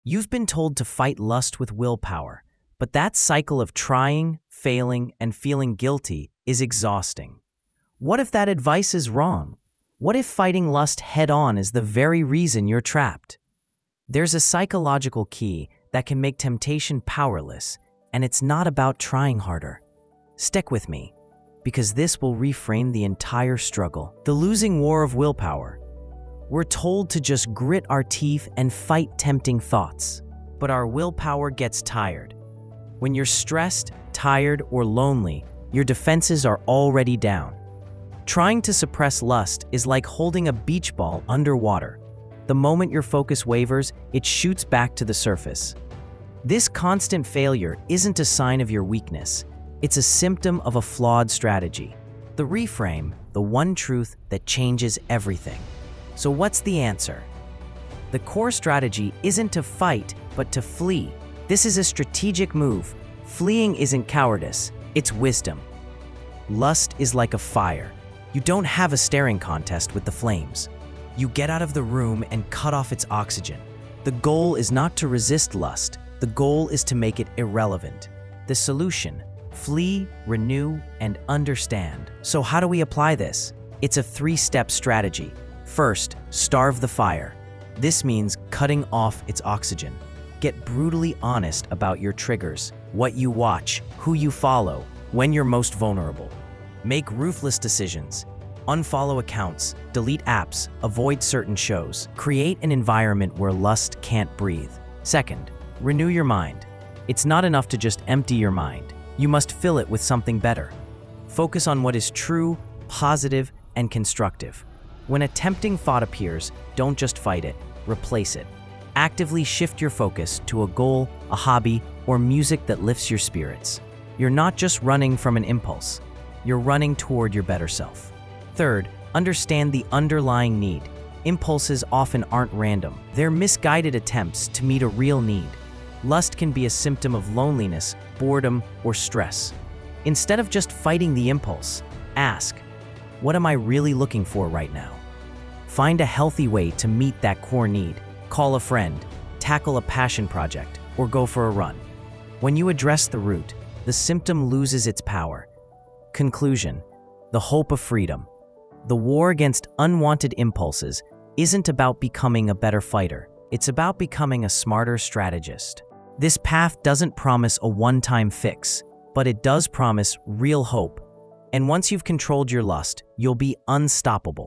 You've been told to fight lust with willpower, but that cycle of trying, failing, and feeling guilty is exhausting. What if that advice is wrong? What if fighting lust head-on is the very reason you're trapped? There's a psychological key that can make temptation powerless, and it's not about trying harder. Stick with me, because this will reframe the entire struggle. The losing war of willpower. We're told to just grit our teeth and fight tempting thoughts. But our willpower gets tired. When you're stressed, tired, or lonely, your defenses are already down. Trying to suppress lust is like holding a beach ball underwater. The moment your focus wavers, it shoots back to the surface. This constant failure isn't a sign of your weakness. It's a symptom of a flawed strategy. The reframe, the one truth that changes everything. So what's the answer? The core strategy isn't to fight, but to flee. This is a strategic move. Fleeing isn't cowardice, it's wisdom. Lust is like a fire. You don't have a staring contest with the flames. You get out of the room and cut off its oxygen. The goal is not to resist lust. The goal is to make it irrelevant. The solution: flee, renew, and understand. So how do we apply this? It's a three-step strategy. First, starve the fire. This means cutting off its oxygen. Get brutally honest about your triggers, what you watch, who you follow, when you're most vulnerable. Make ruthless decisions. Unfollow accounts, delete apps, avoid certain shows. Create an environment where lust can't breathe. Second, renew your mind. It's not enough to just empty your mind. You must fill it with something better. Focus on what is true, positive, and constructive. When a tempting thought appears, don't just fight it, replace it. Actively shift your focus to a goal, a hobby, or music that lifts your spirits. You're not just running from an impulse. You're running toward your better self. Third, understand the underlying need. Impulses often aren't random. They're misguided attempts to meet a real need. Lust can be a symptom of loneliness, boredom, or stress. Instead of just fighting the impulse, ask, what am I really looking for right now? Find a healthy way to meet that core need. Call a friend, tackle a passion project, or go for a run. When you address the root, the symptom loses its power. Conclusion: the hope of freedom. The war against unwanted impulses isn't about becoming a better fighter. It's about becoming a smarter strategist. This path doesn't promise a one-time fix, but it does promise real hope. And once you've controlled your lust, you'll be unstoppable.